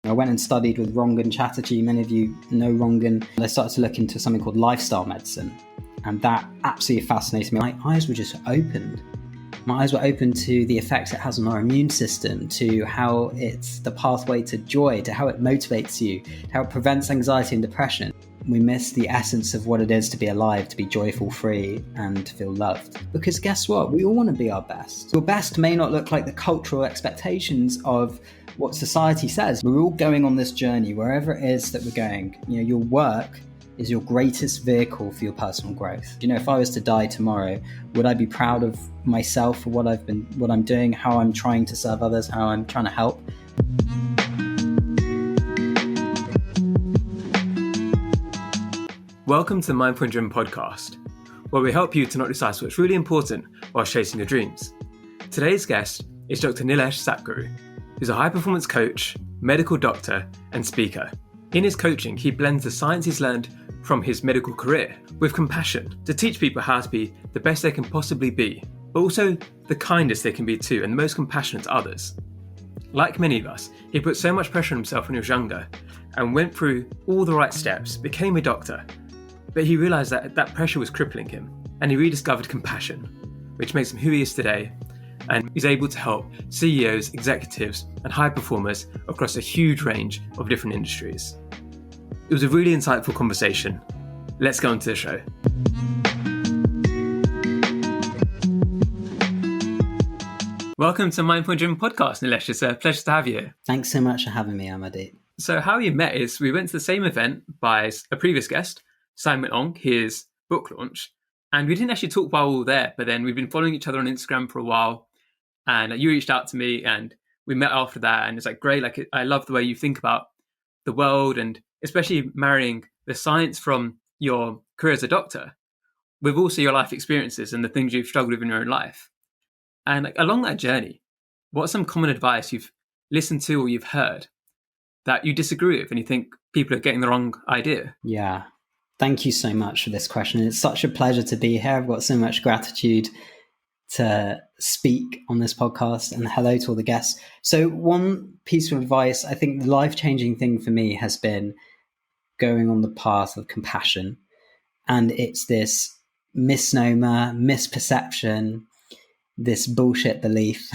I went and studied with Rangan Chatterjee. Many of you know Rangan. And I started to look into something called lifestyle medicine. And that absolutely fascinated me. My eyes were just opened. My eyes were open to the effects it has on our immune system, to how it's the pathway to joy, to how it motivates you, to how it prevents anxiety and depression. We miss the essence of what it is to be alive, to be joyful, free, and to feel loved. Because guess what? We all want to be our best. Your best may not look like the cultural expectations of what society says. We're all going on this journey, wherever it is that we're going. Your work is your greatest vehicle for your personal growth. If I was to die tomorrow, would I be proud of myself for what I'm doing, how I'm trying to serve others, how I'm trying to help? Welcome to the Mindful and Driven podcast, where we help you to not decide what's really important while chasing your dreams. Today's guest is Dr. Nilesh Satguru, who's a high-performance coach, medical doctor, and speaker. In his coaching, he blends the science he's learned from his medical career with compassion to teach people how to be the best they can possibly be, but also the kindest they can be too, and the most compassionate to others. Like many of us, he put so much pressure on himself when he was younger and went through all the right steps, became a doctor, but he realised that that pressure was crippling him, and he rediscovered compassion, which makes him who he is today, and he's able to help CEOs, executives, and high performers across a huge range of different industries. It was a really insightful conversation. Let's go on to the show. Welcome to Mindful and Driven podcast, Nilesh. It's a pleasure to have you here. Thanks so much for having me, Amadit. So how we met is we went to the same event by a previous guest, Simon Ong, his book launch, and we didn't actually talk while we were there, but then we've been following each other on Instagram for a while, and you reached out to me and we met after that, and it's great. I love the way you think about the world, and especially marrying the science from your career as a doctor with also your life experiences and the things you've struggled with in your own life. And along that journey, what's some common advice you've listened to or you've heard that you disagree with and you think people are getting the wrong idea? Yeah. Thank you so much for this question. It's such a pleasure to be here. I've got so much gratitude to speak on this podcast, and hello to all the guests. So one piece of advice, I think the life-changing thing for me has been going on the path of compassion. And it's this misnomer, misperception, this bullshit belief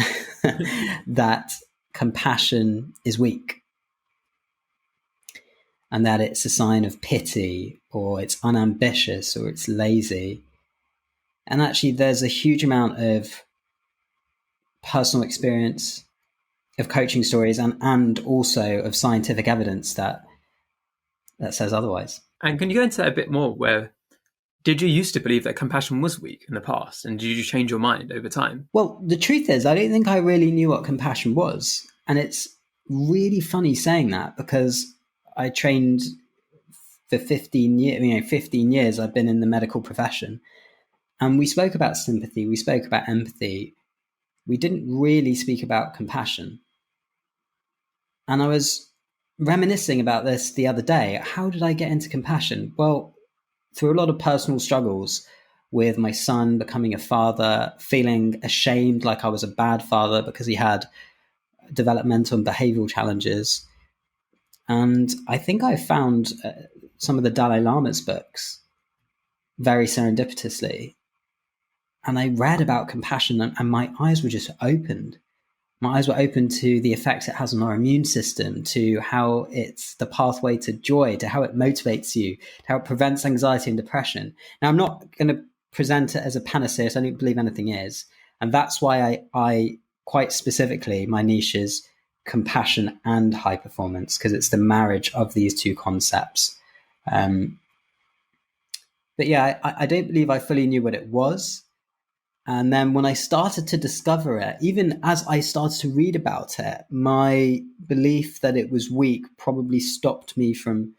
that compassion is weak, and that it's a sign of pity, or it's unambitious, or it's lazy. And actually, there's a huge amount of personal experience, of coaching stories, and also of scientific evidence that says otherwise. And can you go into that a bit more? Where did you used to believe that compassion was weak in the past, and did you change your mind over time? Well, the truth is, I don't think I really knew what compassion was. And it's really funny saying that, because I trained for 15 years, 15 years I've been in the medical profession. And we spoke about sympathy, we spoke about empathy. We didn't really speak about compassion. And I was reminiscing about this the other day. How did I get into compassion? Well, through a lot of personal struggles with my son becoming a father, feeling ashamed like I was a bad father because he had developmental and behavioral challenges. And I think I found some of the Dalai Lama's books very serendipitously. And I read about compassion, and my eyes were just opened. My eyes were open to the effects it has on our immune system, to how it's the pathway to joy, to how it motivates you, to how it prevents anxiety and depression. Now, I'm not going to present it as a panacea, so I don't believe anything is. And that's why I quite specifically, my niche is compassion and high performance, because it's the marriage of these two concepts. But yeah, I don't believe I fully knew what it was. And then when I started to discover it, even as I started to read about it, my belief that it was weak probably stopped me from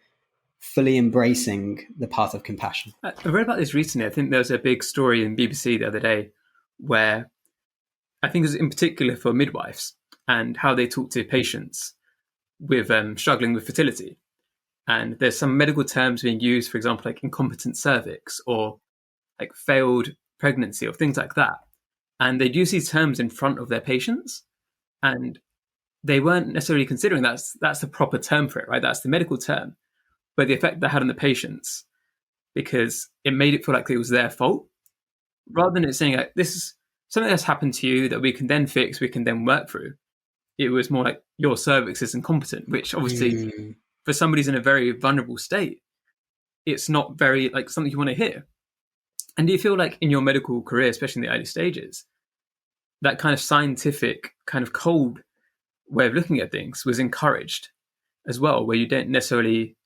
fully embracing the path of compassion. I read about this recently. I think there was a big story in BBC the other day where I think it was in particular for midwives and how they talk to patients with struggling with fertility. And there's some medical terms being used, for example, like incompetent cervix or like failed pregnancy or things like that. And they'd use these terms in front of their patients. And they weren't necessarily considering that's the proper term for it, right? That's the medical term. But the effect that had on the patients, because it made it feel like it was their fault, rather than it saying like, this is something that's happened to you that we can then fix, we can then work through. It was more like your cervix is incompetent, which obviously for somebody who's in a very vulnerable state, it's not very like something you want to hear. And do you feel like in your medical career, especially in the early stages, that kind of scientific, kind of cold way of looking at things was encouraged as well, where you don't necessarily,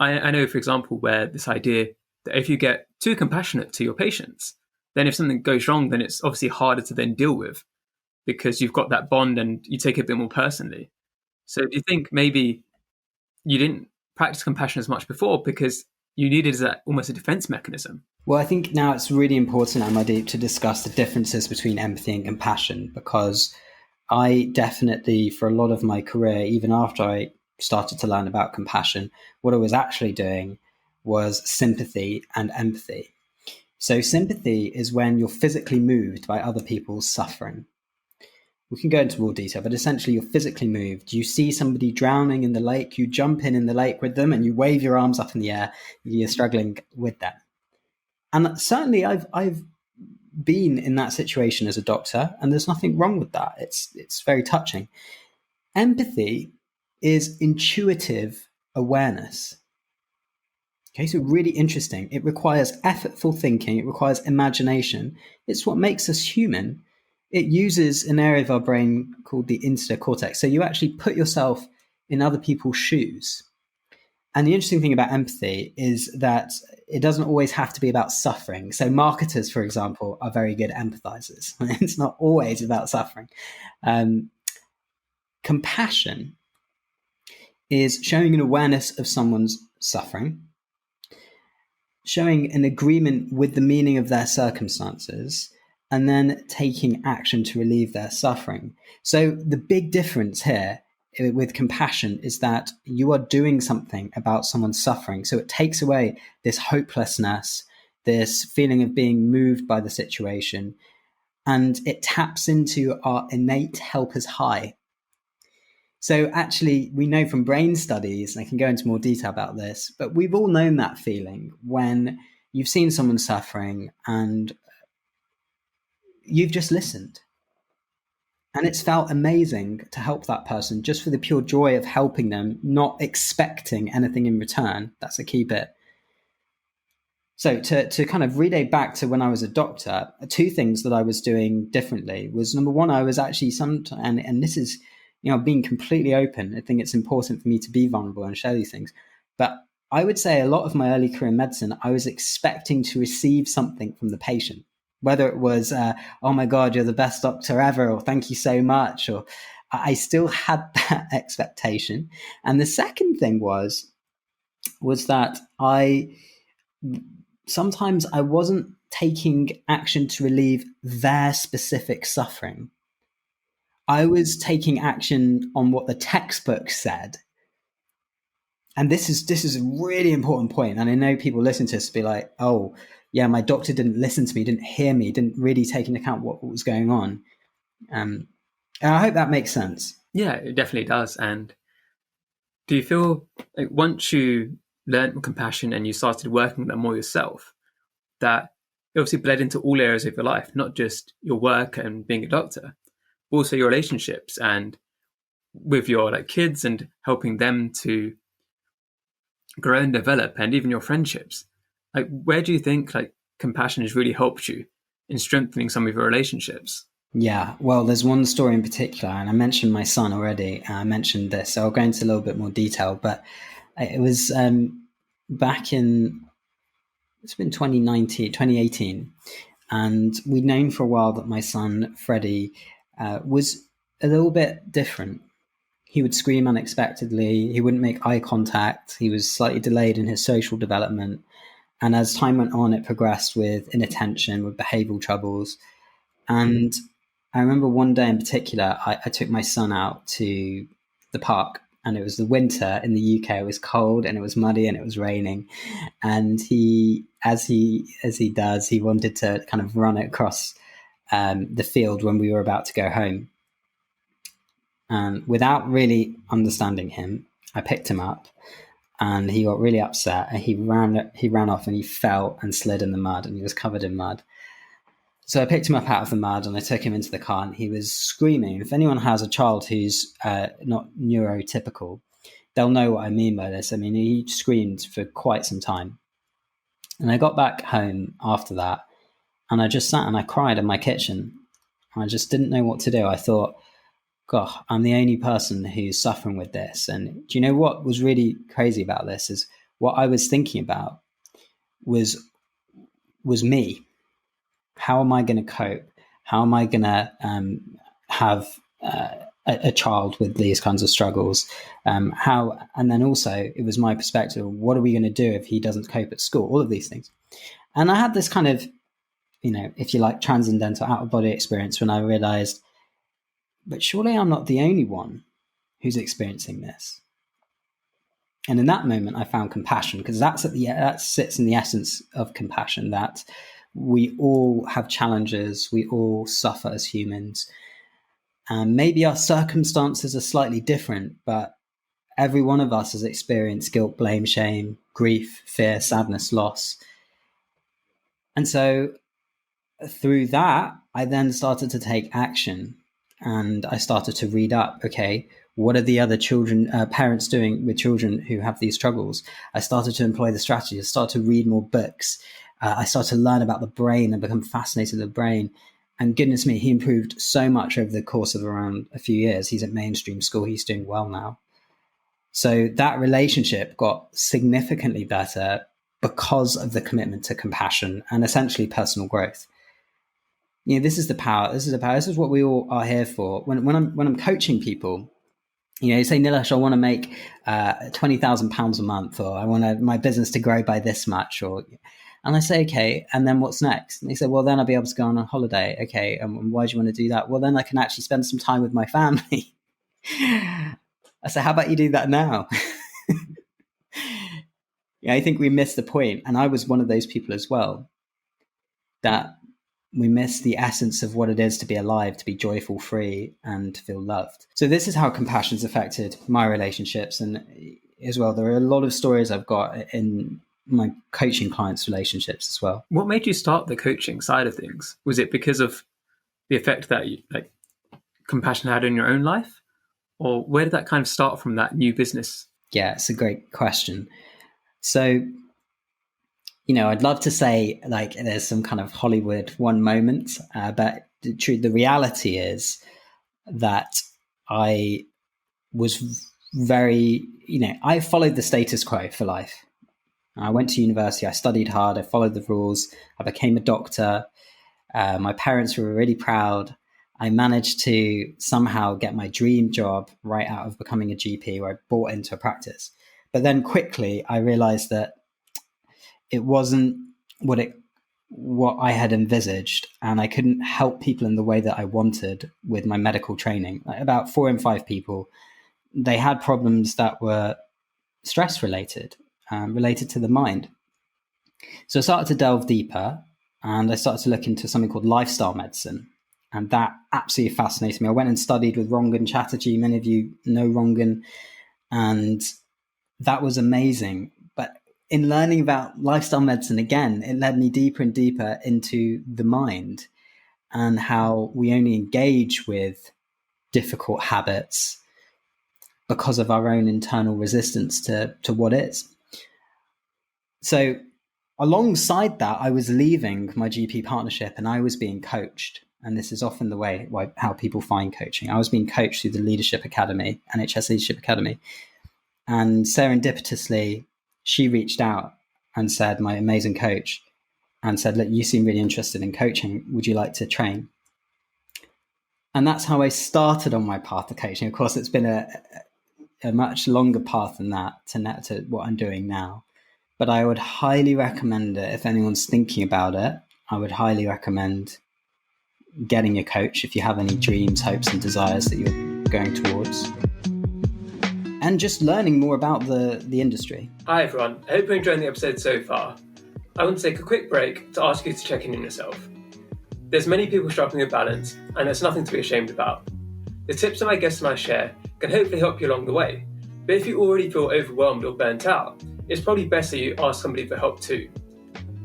I know, for example, where this idea that if you get too compassionate to your patients, then if something goes wrong, then it's obviously harder to then deal with because you've got that bond and you take it a bit more personally. So do you think maybe you didn't practice compassion as much before because you needed that almost a defense mechanism? Well, I think now it's really important, Amadi, to discuss the differences between empathy and compassion, because I definitely, for a lot of my career, even after I started to learn about compassion, what I was actually doing was sympathy and empathy. So sympathy is when you're physically moved by other people's suffering. We can go into more detail, but essentially you're physically moved. You see somebody drowning in the lake, you jump in the lake with them and you wave your arms up in the air. You're struggling with them. And certainly I've been in that situation as a doctor, and there's nothing wrong with that. It's very touching. Empathy is intuitive awareness. Okay, so really interesting. It requires effortful thinking. It requires imagination. It's what makes us human. It uses an area of our brain called the insular cortex. So you actually put yourself in other people's shoes. And the interesting thing about empathy is that it doesn't always have to be about suffering. So marketers, for example, are very good empathizers. It's not always about suffering. Compassion is showing an awareness of someone's suffering, showing an agreement with the meaning of their circumstances, and then taking action to relieve their suffering. So the big difference here with compassion is that you are doing something about someone's suffering. So it takes away this hopelessness, this feeling of being moved by the situation, and it taps into our innate helper's high. So actually, we know from brain studies, and I can go into more detail about this, but we've all known that feeling when you've seen someone suffering and you've just listened. And it's felt amazing to help that person just for the pure joy of helping them, not expecting anything in return. That's a key bit. So to kind of relay back to when I was a doctor, two things that I was doing differently was, number one, I was actually and this is, being completely open. I think it's important for me to be vulnerable and share these things. But I would say a lot of my early career in medicine, I was expecting to receive something from the patient. Whether it was, oh my God, you're the best doctor ever, or thank you so much, or I still had that expectation. And the second thing was that sometimes I wasn't taking action to relieve their specific suffering. I was taking action on what the textbook said. And this is a really important point. And I know people listen to this be like, oh, yeah, my doctor didn't listen to me, didn't hear me, didn't really take into account what was going on. And I hope that makes sense. Yeah, it definitely does. And do you feel like once you learned compassion and you started working with that more yourself, that it obviously bled into all areas of your life, not just your work and being a doctor, but also your relationships and with your kids and helping them to grow and develop, and even your friendships? Where do you think compassion has really helped you in strengthening some of your relationships? Yeah, well, there's one story in particular, and I mentioned my son already. I mentioned this, so I'll go into a little bit more detail. But it was back in, it's been 2019, 2018, and we'd known for a while that my son, Freddie, was a little bit different. He would scream unexpectedly. He wouldn't make eye contact. He was slightly delayed in his social development. And as time went on, it progressed with inattention, with behavioral troubles. And I remember one day in particular, I took my son out to the park, and it was the winter in the UK. It was cold and it was muddy and it was raining. And he, as he does, he wanted to kind of run across the field when we were about to go home. And without really understanding him, I picked him up and he got really upset and he ran off and he fell and slid in the mud and he was covered in mud. So I picked him up out of the mud and I took him into the car and he was screaming. If anyone has a child who's not neurotypical, they'll know what I mean by this. I mean, he screamed for quite some time. And I got back home after that and I just sat and I cried in my kitchen. I just didn't know what to do. I thought, God, I'm the only person who's suffering with this. And do you know what was really crazy about this is what I was thinking about was me. How am I going to cope? How am I going to have a child with these kinds of struggles? And then also it was my perspective. What are we going to do if he doesn't cope at school? All of these things. And I had this kind of, if you like, transcendental out of body experience when I realized, but surely I'm not the only one who's experiencing this. And in that moment, I found compassion, because that sits in the essence of compassion, that we all have challenges, we all suffer as humans. And maybe our circumstances are slightly different, but every one of us has experienced guilt, blame, shame, grief, fear, sadness, loss. And so through that, I then started to take action. And I started to read up, okay, what are the other parents doing with children who have these struggles? I started to employ the strategy. I started to read more books. I started to learn about the brain and become fascinated with the brain. And goodness me, he improved so much over the course of around a few years. He's at mainstream school. He's doing well now. So that relationship got significantly better because of the commitment to compassion and essentially personal growth. This is the power. This is what we all are here for. When I'm coaching people, you say, Nilesh, I want to make £20,000 a month, or I want my business to grow by this much, and I say, okay, and then what's next? And they say, well, then I'll be able to go on a holiday. Okay, and why do you want to do that? Well, then I can actually spend some time with my family. I say, how about you do that now? I think we missed the point, and I was one of those people as well, that we miss the essence of what it is to be alive, to be joyful, free, and to feel loved. So this is how compassion's affected my relationships. And as well, there are a lot of stories I've got in my coaching clients' relationships as well. What made you start the coaching side of things? Was it because of the effect that compassion had in your own life? Or where did that kind of start from, that new business? Yeah, it's a great question. So I'd love to say there's some kind of Hollywood one moment, but the reality is that I was very, I followed the status quo for life. I went to university, I studied hard, I followed the rules, I became a doctor. My parents were really proud. I managed to somehow get my dream job right out of becoming a GP, where I bought into a practice. But then quickly I realized that it wasn't what I had envisaged, and I couldn't help people in the way that I wanted with my medical training. About 4 in 5 people, they had problems that were stress related, related to the mind. So I started to delve deeper, and I started to look into something called lifestyle medicine, and that absolutely fascinated me. I went and studied with Rangan Chatterjee. Many of you know Rangan, and that was amazing. But in learning about lifestyle medicine, again, it led me deeper and deeper into the mind and how we only engage with difficult habits because of our own internal resistance to what is. So alongside that, I was leaving my GP partnership and I was being coached. And this is often the way how people find coaching. I was being coached through the Leadership Academy, NHS Leadership Academy. And serendipitously, she reached out and said, my amazing coach, and said, look, you seem really interested in coaching. Would you like to train? And that's how I started on my path to coaching. Of course, it's been a much longer path than that to what I'm doing now. But I would highly recommend it. If anyone's thinking about it, I would highly recommend getting a coach if you have any dreams, hopes, and desires that you're going towards. And just learning more about the industry. Hi everyone, I hope you're enjoying the episode so far. I want to take a quick break to ask you to check in on yourself. There's many people struggling with balance, and there's nothing to be ashamed about. The tips that my guests and I share can hopefully help you along the way. But if you already feel overwhelmed or burnt out, it's probably best that you ask somebody for help too.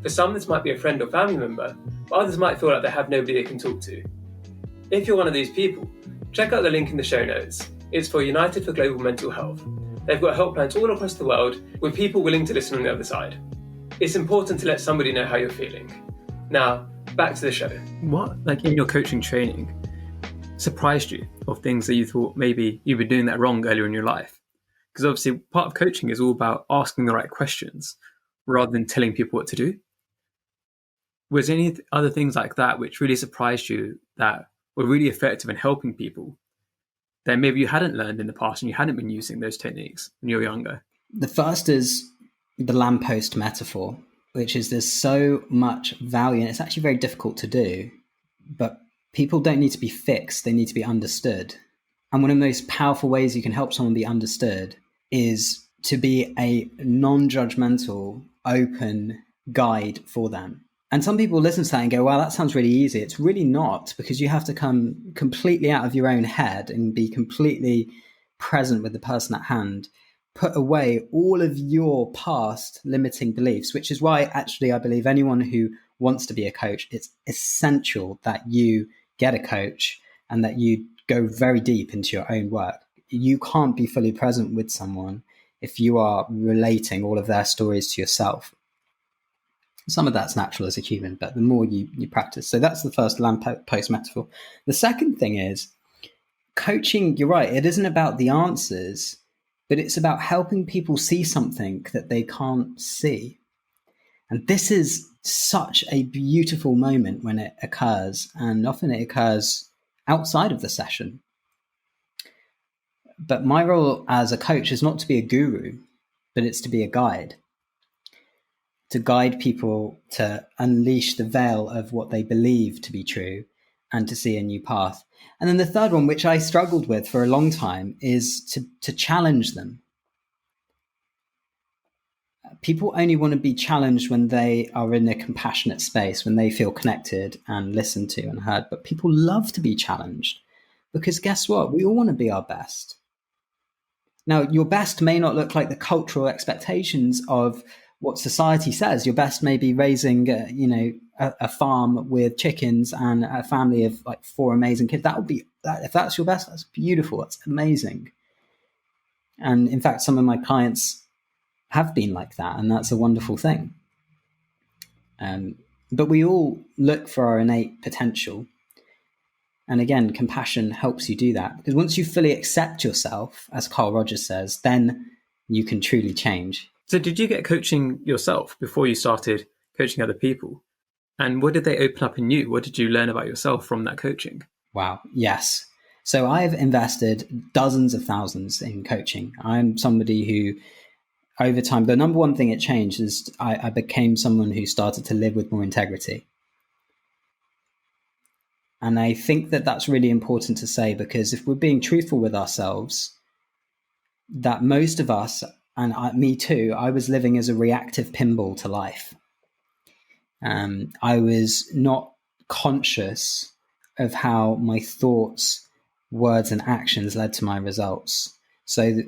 For some, this might be a friend or family member, but others might feel like they have nobody they can talk to. If you're one of these people, check out the link in the show notes. It's for United for Global Mental Health. They've got helplines all across the world with people willing to listen on the other side. It's important to let somebody know how you're feeling. Now, back to the show. What, in your coaching training, surprised you of things that you thought maybe you were doing that wrong earlier in your life? Because obviously part of coaching is all about asking the right questions rather than telling people what to do. Was there any other things like that which really surprised you that were really effective in helping people that maybe you hadn't learned in the past and you hadn't been using those techniques when you were younger? The first is the lamppost metaphor, which is there's so much value, and it's actually very difficult to do, but people don't need to be fixed, they need to be understood. And one of the most powerful ways you can help someone be understood is to be a non-judgmental, open guide for them. And some people listen to that and go, wow, that sounds really easy. It's really not, because you have to come completely out of your own head and be completely present with the person at hand. Put away all of your past limiting beliefs, which is why actually I believe anyone who wants to be a coach, it's essential that you get a coach and that you go very deep into your own work. You can't be fully present with someone if you are relating all of their stories to yourself. Some of that's natural as a human, but the more you practice. So that's the first lamppost metaphor. The second thing is coaching, you're right, it isn't about the answers, but it's about helping people see something that they can't see. And this is such a beautiful moment when it occurs, and often it occurs outside of the session. But my role as a coach is not to be a guru, but it's to be a guide. To guide people to unleash the veil of what they believe to be true and to see a new path. And then the third one, which I struggled with for a long time, is to challenge them. People only want to be challenged when they are in a compassionate space, when they feel connected and listened to and heard. But people love to be challenged because guess what? We all want to be our best. Now, your best may not look like the cultural expectations of what society says. Your best may be raising, a farm with chickens and a family of 4 amazing kids. That would be, if that's your best, that's beautiful. That's amazing. And in fact, some of my clients have been like that, and that's a wonderful thing. But we all look for our innate potential. And again, compassion helps you do that, because once you fully accept yourself, as Carl Rogers says, then you can truly change. So did you get coaching yourself before you started coaching other people? And what did they open up in you? What did you learn about yourself from that coaching? Wow. Yes. So I've invested dozens of thousands in coaching. I'm somebody who, over time, the number one thing it changed is I became someone who started to live with more integrity. And I think that that's really important to say, because if we're being truthful with ourselves, that most of us, and me too, I was living as a reactive pinball to life. I was not conscious of how my thoughts, words, and actions led to my results. So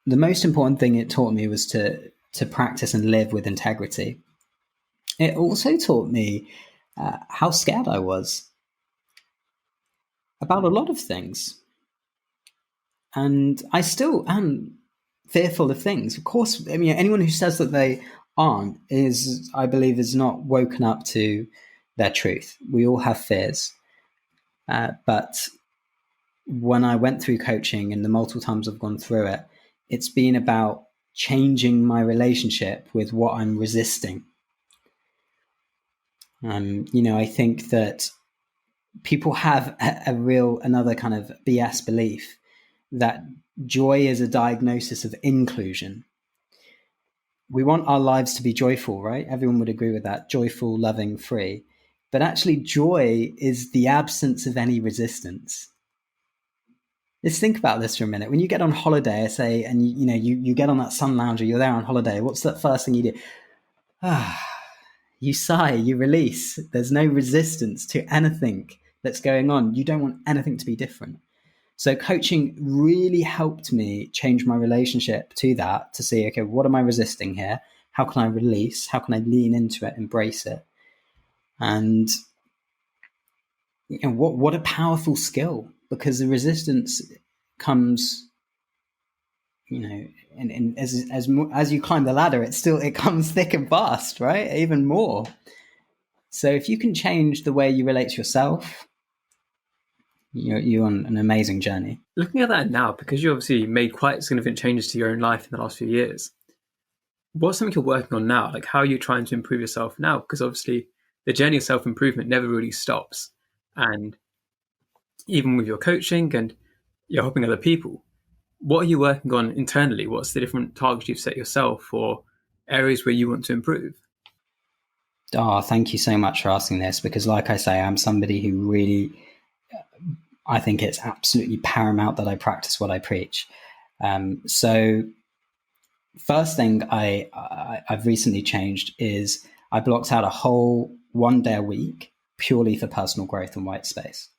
the most important thing it taught me was to practice and live with integrity. It also taught me how scared I was about a lot of things. And I still am fearful of things. Of course, I mean, anyone who says that they aren't I believe, is not woken up to their truth. We all have fears. But when I went through coaching and the multiple times I've gone through it, it's been about changing my relationship with what I'm resisting. I think that people have another kind of BS belief that joy is a diagnosis of inclusion. We want our lives to be joyful, right? Everyone would agree with that. Joyful, loving, free. But actually, joy is the absence of any resistance. Let's think about this for a minute. When you get on holiday, say, and you get on that sun lounger, you're there on holiday. What's that first thing you do? You sigh, you release. There's no resistance to anything that's going on. You don't want anything to be different. So coaching really helped me change my relationship to that, to see, okay, what am I resisting here? How can I release? How can I lean into it, embrace it? And what a powerful skill, because the resistance comes, and as you climb the ladder, it comes thick and fast, right? Even more. So if you can change the way you relate to yourself, you're on an amazing journey. Looking at that now, because you obviously made quite significant changes to your own life in the last few years, what's something you're working on now? Like, how are you trying to improve yourself now? Because obviously the journey of self-improvement never really stops. And even with your coaching and you're helping other people, what are you working on internally? What's the different targets you've set yourself or areas where you want to improve? Oh, thank you so much for asking this, because like I say, I'm somebody who really, I think it's absolutely paramount that I practice what I preach. So first thing I've recently changed is I blocked out a whole 1 day a week purely for personal growth and white space.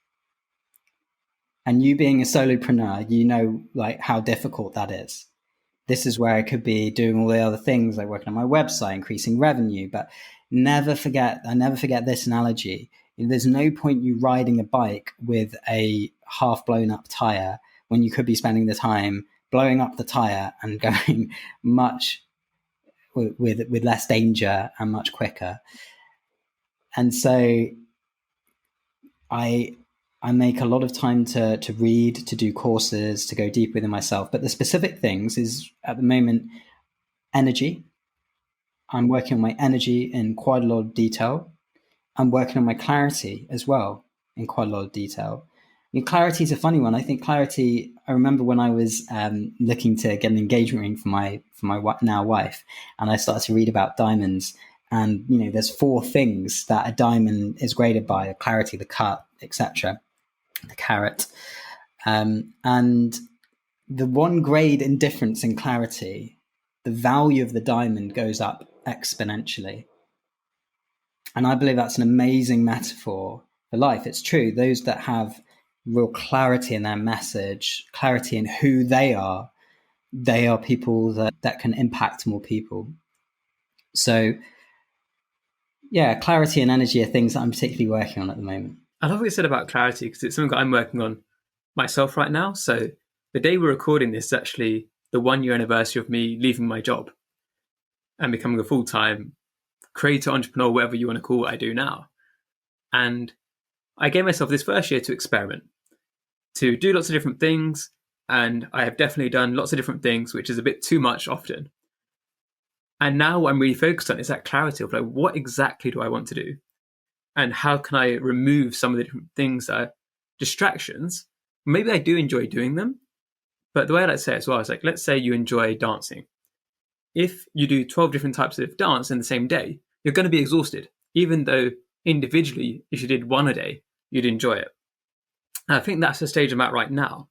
And you being a solopreneur, like how difficult that is. This is where I could be doing all the other things, like working on my website, increasing revenue, but I never forget this analogy. There's no point you riding a bike with a half blown up tire when you could be spending the time blowing up the tire and going much with less danger and much quicker. And so I make a lot of time to read, to do courses, to go deep within myself. But the specific things is, at the moment, energy. I'm working on my energy in quite a lot of detail. I'm working on my clarity as well in quite a lot of detail. I mean, clarity is a funny one. I think clarity, I remember when I was looking to get an engagement ring for my now wife, and I started to read about diamonds. And, there's 4 things that a diamond is graded by: the clarity, the cut, etc., the carat. And the 1 grade in difference in clarity, the value of the diamond goes up exponentially. And I believe that's an amazing metaphor for life. It's true. Those that have real clarity in their message, clarity in who they are people that can impact more people. So, yeah, clarity and energy are things that I'm particularly working on at the moment. I love what you said about clarity, because it's something that I'm working on myself right now. So the day we're recording this is actually the 1-year anniversary of me leaving my job and becoming a full-time creator, entrepreneur, whatever you want to call what I do now. And I gave myself this first year to experiment, to do lots of different things. And I have definitely done lots of different things, which is a bit too much often. And now what I'm really focused on is that clarity of, like, what exactly do I want to do? And how can I remove some of the different things that are distractions? Maybe I do enjoy doing them, but the way I like to say it as well is, like, let's say you enjoy dancing. If you do 12 different types of dance in the same day, you're going to be exhausted, even though individually, if you did 1 a day, you'd enjoy it. And I think that's the stage I'm at right now,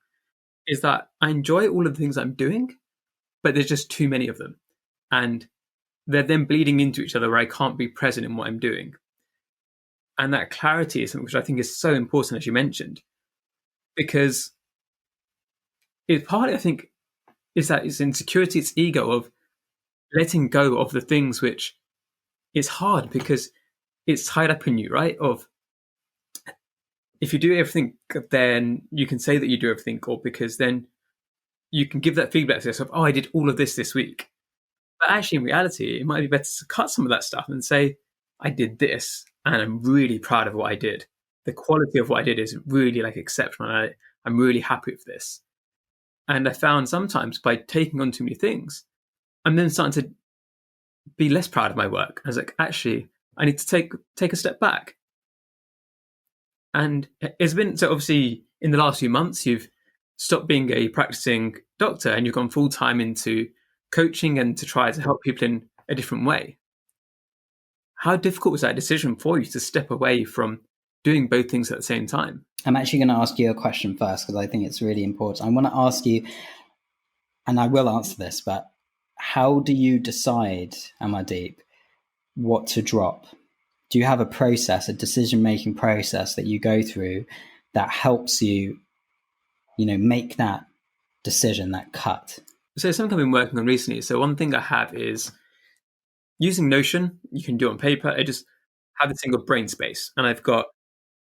is that I enjoy all of the things I'm doing, but there's just too many of them. And they're then bleeding into each other where I can't be present in what I'm doing. And that clarity is something which I think is so important, as you mentioned, because it partly, I think, is that it's insecurity, it's ego of letting go of the things which is hard because it's tied up in you, right? Of if you do everything, then you can say that you do everything, or because then you can give that feedback to yourself, oh, I did all of this week. But actually, in reality, it might be better to cut some of that stuff and say, I did this, and I'm really proud of what I did. The quality of what I did is really, like, exceptional. And I'm really happy with this. And I found sometimes by taking on too many things, I'm then starting to be less proud of my work. I was like, actually, I need to take a step back. And it's been, so obviously in the last few months, you've stopped being a practicing doctor and you've gone full time into coaching and to try to help people in a different way. How difficult was that decision for you to step away from doing both things at the same time? I'm actually going to ask you a question first, because I think it's really important. I want to ask you, and I will answer this, but how do you decide, Amardeep, what to drop? Do you have a process, a decision-making process that you go through that helps you, make that decision, that cut? So something I've been working on recently. So one thing I have is using Notion. You can do it on paper. I just have a single brain space, and I've got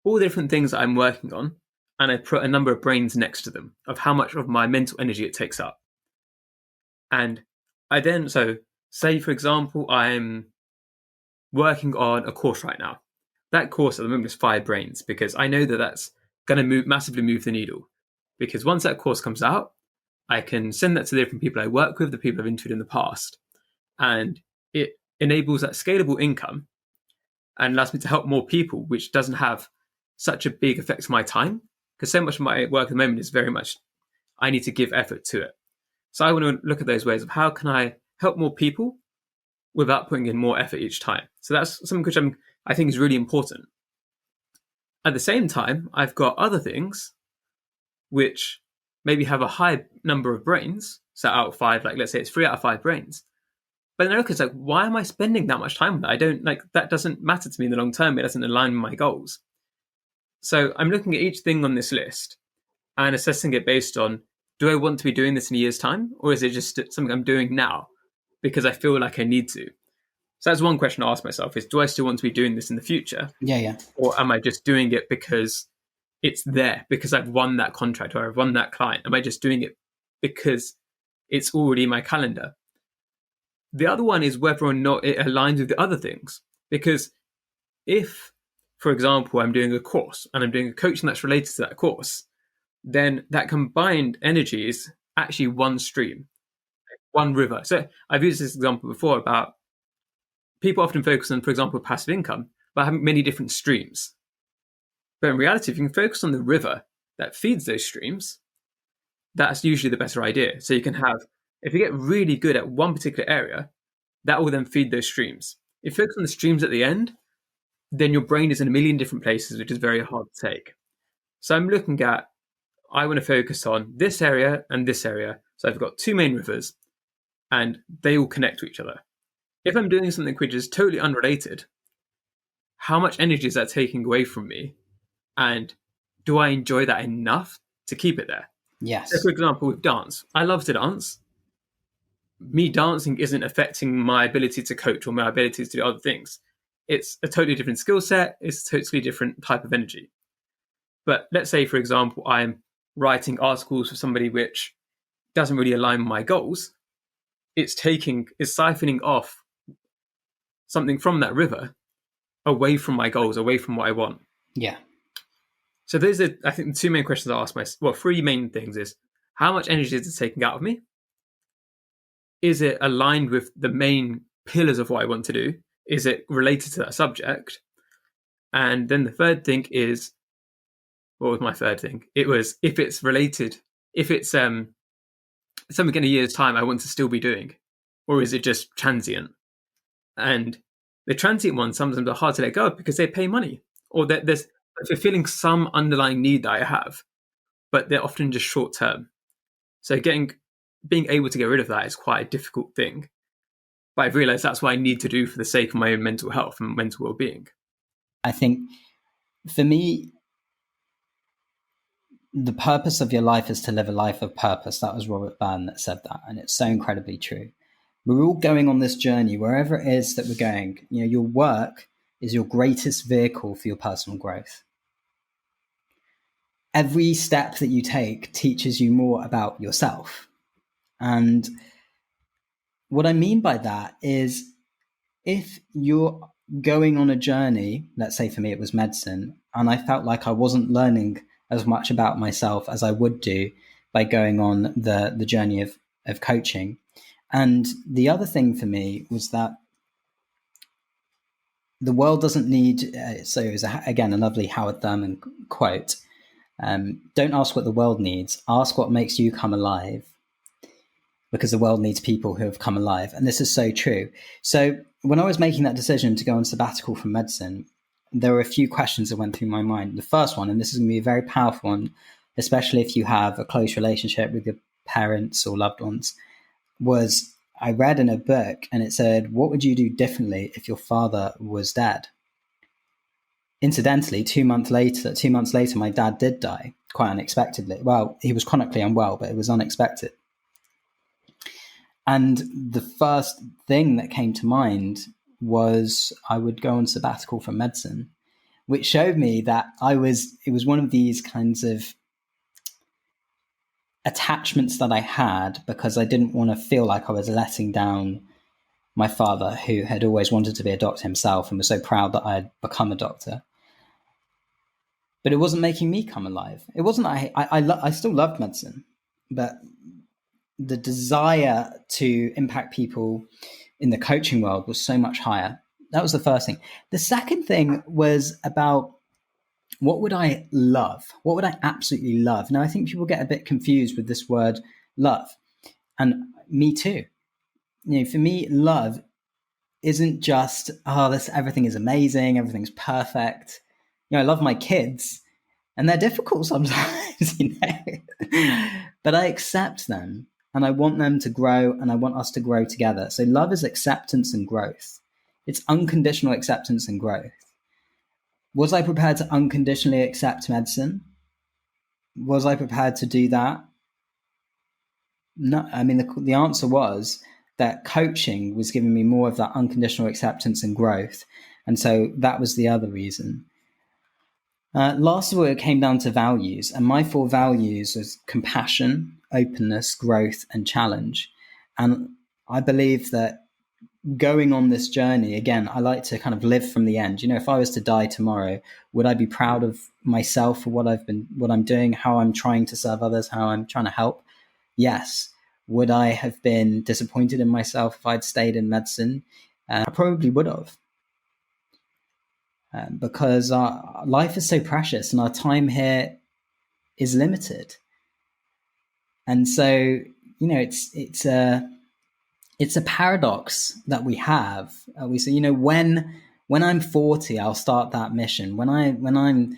all the different things that I'm working on, and I put a number of brains next to them of how much of my mental energy it takes up. And I then, so say for example, I'm working on a course right now. That course at the moment is 5 brains, because I know that that's going to massively move the needle. Because once that course comes out, I can send that to the different people I work with, the people I've interviewed in the past, and it enables that scalable income and allows me to help more people, which doesn't have such a big effect on my time, because so much of my work at the moment is very much I need to give effort to it. So I want to look at those ways of how can I help more people without putting in more effort each time. So that's something which I think is really important. At the same time, I've got other things which maybe have a high number of brains. So out of 5, like let's say it's 3 out of 5 brains. But then I look, it's like, why am I spending that much time with that? I don't that doesn't matter to me in the long term. It doesn't align with my goals. So I'm looking at each thing on this list and assessing it based on, do I want to be doing this in a year's time? Or is it just something I'm doing now because I feel like I need to? So that's one question I ask myself is, do I still want to be doing this in the future? Yeah. Or am I just doing it because it's there, because I've won that contract or I've won that client? Am I just doing it because it's already in my calendar? The other one is whether or not it aligns with the other things. Because if, for example, I'm doing a course and I'm doing a coaching that's related to that course, then that combined energy is actually one stream, one river. So I've used this example before about people often focus on, for example, passive income, but having many different streams. But in reality, if you can focus on the river that feeds those streams, that's usually the better idea. So you can have, if you get really good at one particular area, that will then feed those streams. If you focus on the streams at the end, then your brain is in a million different places, which is very hard to take. So I'm looking at, I want to focus on this area and this area. So I've got 2 main rivers and they all connect to each other. If I'm doing something which is totally unrelated, how much energy is that taking away from me? And do I enjoy that enough to keep it there? Yes. So for example, with dance, I love to dance. Me dancing isn't affecting my ability to coach or my ability to do other things. It's a totally different skill set. It's a totally different type of energy. But let's say, for example, I'm writing articles for somebody which doesn't really align with my goals. It's siphoning off something from that river away from my goals, away from what I want. Yeah. So those are, I think, the 2 main questions I ask myself. Well, 3 main things is, how much energy is it taking out of me? Is it aligned with the main pillars of what I want to do? Is it related to that subject? And then the third thing is, what was my third thing? It was, if it's related, if it's something in a year's time I want to still be doing, or is it just transient? And the transient ones sometimes are hard to let go of because they pay money, or that there's fulfilling some underlying need that I have, but they're often just short term. So being able to get rid of that is quite a difficult thing. But I've realized that's what I need to do for the sake of my own mental health and mental well-being. I think for me, the purpose of your life is to live a life of purpose. That was Robert Byrne that said that. And it's so incredibly true. We're all going on this journey, wherever it is that we're going. Your work is your greatest vehicle for your personal growth. Every step that you take teaches you more about yourself. And what I mean by that is, if you're going on a journey, let's say for me it was medicine, and I felt like I wasn't learning as much about myself as I would do by going on the journey of coaching. And the other thing for me was that the world doesn't need, so it was, again, a lovely Howard Thurman quote, don't ask what the world needs, ask what makes you come alive, because the world needs people who have come alive. And this is so true. So when I was making that decision to go on sabbatical from medicine, there were a few questions that went through my mind. The first one, and this is going to be a very powerful one, especially if you have a close relationship with your parents or loved ones, was I read in a book and it said, what would you do differently if your father was dead? incidentally, 2 months later, my dad did die quite unexpectedly. Well, he was chronically unwell, but it was unexpected. And the first thing that came to mind was I would go on sabbatical from medicine, which showed me that it was one of these kinds of attachments that I had because I didn't want to feel like I was letting down my father, who had always wanted to be a doctor himself and was so proud that I had become a doctor. But it wasn't making me come alive. It wasn't, I still loved medicine, but the desire to impact people in the coaching world was so much higher. That was the first thing. The second thing was about what would I love? What would I absolutely love? Now, I think people get a bit confused with this word love, and me too. For me, love isn't just, everything is amazing, everything's perfect. I love my kids, and they're difficult sometimes, but I accept them. And I want them to grow, and I want us to grow together. So love is acceptance and growth. It's unconditional acceptance and growth. Was I prepared to unconditionally accept medicine? Was I prepared to do that? No. I mean, the answer was that coaching was giving me more of that unconditional acceptance and growth. And so that was the other reason. Last of all, it came down to values. And my 4 values was compassion, openness, growth, and challenge. And I believe that going on this journey, again, I like to kind of live from the end. If I was to die tomorrow, would I be proud of myself for what I'm doing, how I'm trying to serve others, how I'm trying to help? Yes. Would I have been disappointed in myself if I'd stayed in medicine? I probably would have. Because our life is so precious and our time here is limited. And so, it's a paradox that we have. We say, when I'm 40, I'll start that mission. When I'm,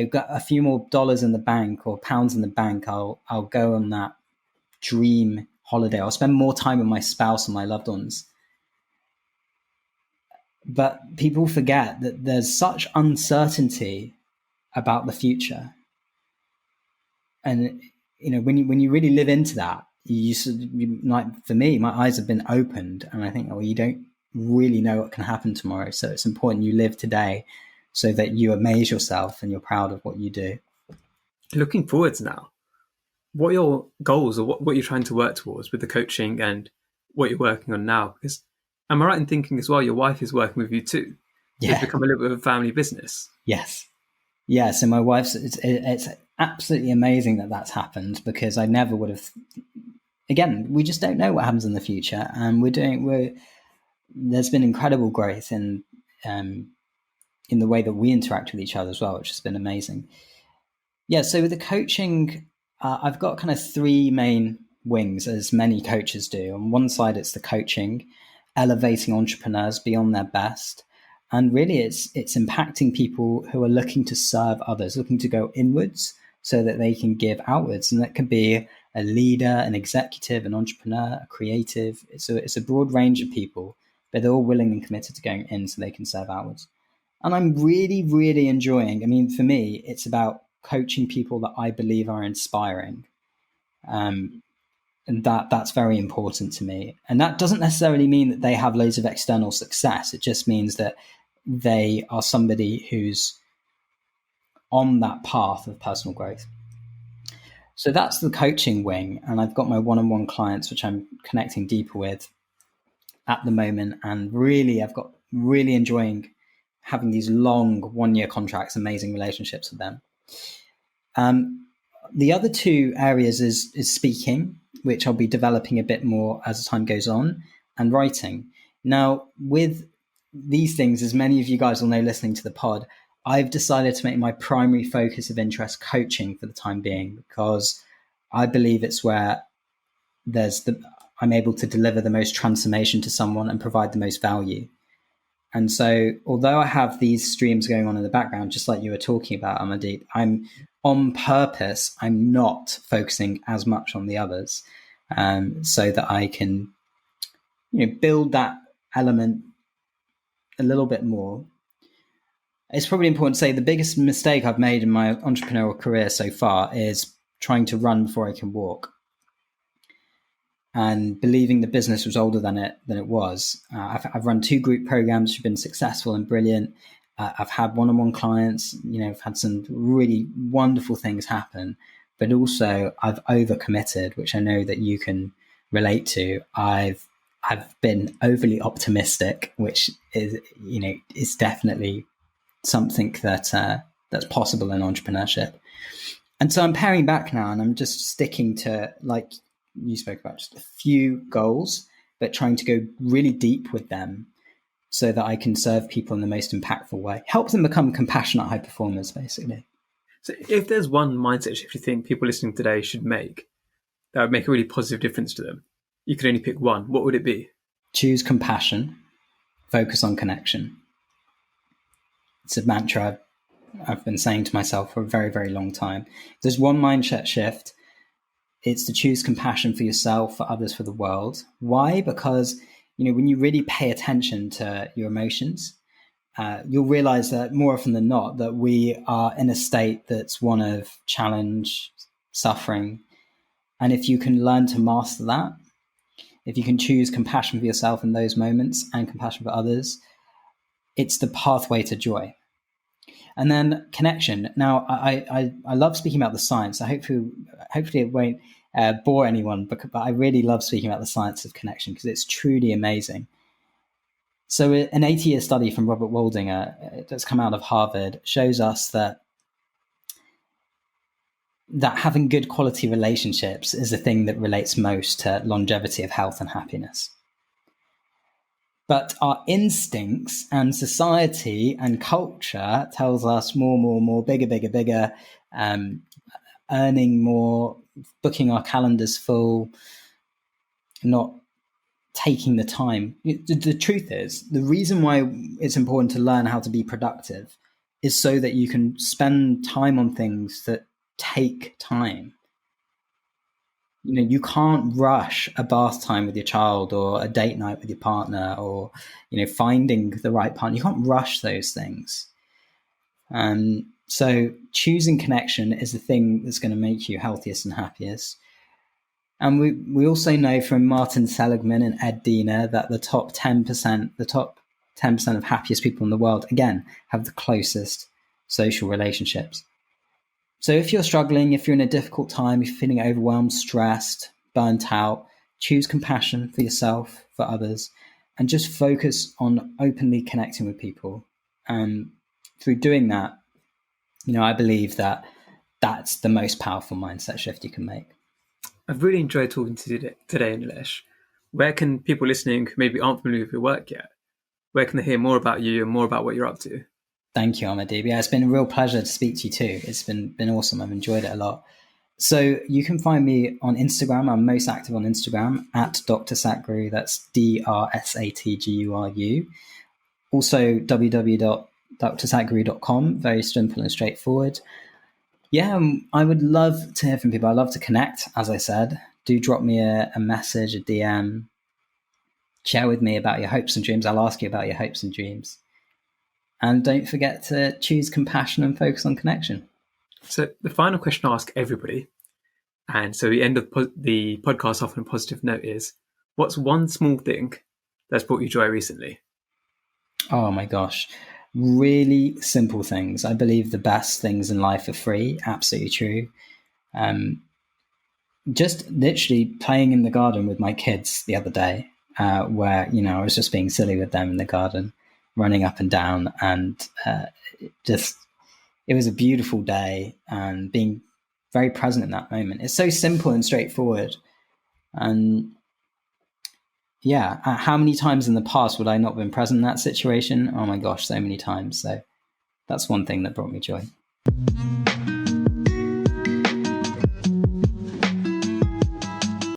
got a few more dollars in the bank or pounds in the bank, I'll go on that dream holiday. I'll spend more time with my spouse and my loved ones. But people forget that there's such uncertainty about the future. And, when you really live into that, like for me, my eyes have been opened, and I think, you don't really know what can happen tomorrow. So it's important you live today so that you amaze yourself and you're proud of what you do. Looking forwards now, what are your goals, or what you're trying to work towards with the coaching and what you're working on now? Because am I right in thinking as well, your wife is working with you too? Yeah. It's become a little bit of a family business. Yes. Yeah. So my wife's, it's absolutely amazing that that's happened, because I never would have, again, we just don't know what happens in the future. And there's been incredible growth in the way that we interact with each other as well, which has been amazing. Yeah. So with the coaching, I've got kind of 3 main wings, as many coaches do. On one side, it's the coaching, elevating entrepreneurs beyond their best. And really, it's impacting people who are looking to serve others, looking to go inwards so that they can give outwards. And that could be a leader, an executive, an entrepreneur, a creative. It's a broad range of people, but they're all willing and committed to going in so they can serve outwards. And I'm really, really enjoying, for me, it's about coaching people that I believe are inspiring. And that's very important to me. And that doesn't necessarily mean that they have loads of external success. It just means that they are somebody who's on that path of personal growth. So that's the coaching wing. And I've got my one-on-one clients, which I'm connecting deeper with at the moment. And really, I've got really enjoying having these long 1-year contracts, amazing relationships with them. The other 2 areas is speaking, which I'll be developing a bit more as time goes on, and writing. Now, with these things, as many of you guys will know listening to the pod, I've decided to make my primary focus of interest coaching for the time being, because I believe it's where I'm able to deliver the most transformation to someone and provide the most value. And so, although I have these streams going on in the background, just like you were talking about, Amadit, I'm on purpose, I'm not focusing as much on the others, so that I can, build that element a little bit more. It's probably important to say the biggest mistake I've made in my entrepreneurial career so far is trying to run before I can walk, and believing the business was older than it was. I've run 2 group programs which have been successful and brilliant. I've had one-on-one clients. I've had some really wonderful things happen, but also I've overcommitted, which I know that you can relate to. I've been overly optimistic, which is definitely something that's possible in entrepreneurship. And so I'm paring back now, and I'm just sticking to, like you spoke about, just a few goals, but trying to go really deep with them so that I can serve people in the most impactful way, help them become compassionate high performers, basically. So if there's one mindset shift you think people listening today should make, that would make a really positive difference to them, you could only pick one, what would it be? Choose compassion, focus on connection. It's a mantra I've been saying to myself for a very, very long time. If there's one mindset shift, it's to choose compassion for yourself, for others, for the world. Why? Because, when you really pay attention to your emotions, you'll realize that more often than not, that we are in a state that's one of challenge, suffering. And if you can learn to master that, if you can choose compassion for yourself in those moments and compassion for others, it's the pathway to joy. And then connection. Now, I love speaking about the science. Hopefully it won't bore anyone, but I really love speaking about the science of connection because it's truly amazing. So an 80-year study from Robert Waldinger that's come out of Harvard shows us that having good quality relationships is the thing that relates most to longevity of health and happiness. But our instincts and society and culture tells us more, bigger, earning more, booking our calendars full, not taking the time. The truth is, the reason why it's important to learn how to be productive is so that you can spend time on things that take time. You can't rush a bath time with your child or a date night with your partner or, finding the right partner. You can't rush those things. So choosing connection is the thing that's going to make you healthiest and happiest. And we also know from Martin Seligman and Ed Diener that the top 10% of happiest people in the world, again, have the closest social relationships. So if you're struggling, if you're in a difficult time, if you're feeling overwhelmed, stressed, burnt out, choose compassion for yourself, for others, and just focus on openly connecting with people. And through doing that, I believe that that's the most powerful mindset shift you can make. I've really enjoyed talking to you today, Nilesh. Where can people listening who maybe aren't familiar with your work yet, where can they hear more about you and more about what you're up to? Thank you, Amadib. Yeah, it's been a real pleasure to speak to you too. It's been awesome. I've enjoyed it a lot. So you can find me on Instagram. I'm most active on Instagram at Dr. Satguru. That's DrSatguru. Also www.drsatguru.com. Very simple and straightforward. Yeah, I would love to hear from people. I love to connect, as I said. Do drop me a message, a DM. Share with me about your hopes and dreams. I'll ask you about your hopes and dreams. And don't forget to choose compassion and focus on connection. So the final question I ask everybody, and so we end the podcast off on a positive note, is what's one small thing that's brought you joy recently? Oh my gosh. Really simple things. I believe the best things in life are free. Absolutely true. Just literally playing in the garden with my kids the other day, where, I was just being silly with them in the garden, running up and down, and it was a beautiful day, and being very present in that moment. It's so simple and straightforward. And yeah, how many times in the past would I not have been present in that situation? Oh my gosh, so many times. So that's one thing that brought me joy.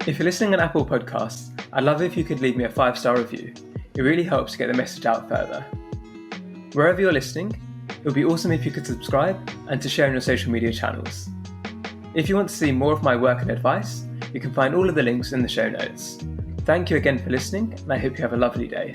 If you're listening on Apple Podcasts, I'd love if you could leave me a 5-star review. It really helps to get the message out further. Wherever you're listening, it would be awesome if you could subscribe and to share on your social media channels. If you want to see more of my work and advice, you can find all of the links in the show notes. Thank you again for listening, and I hope you have a lovely day.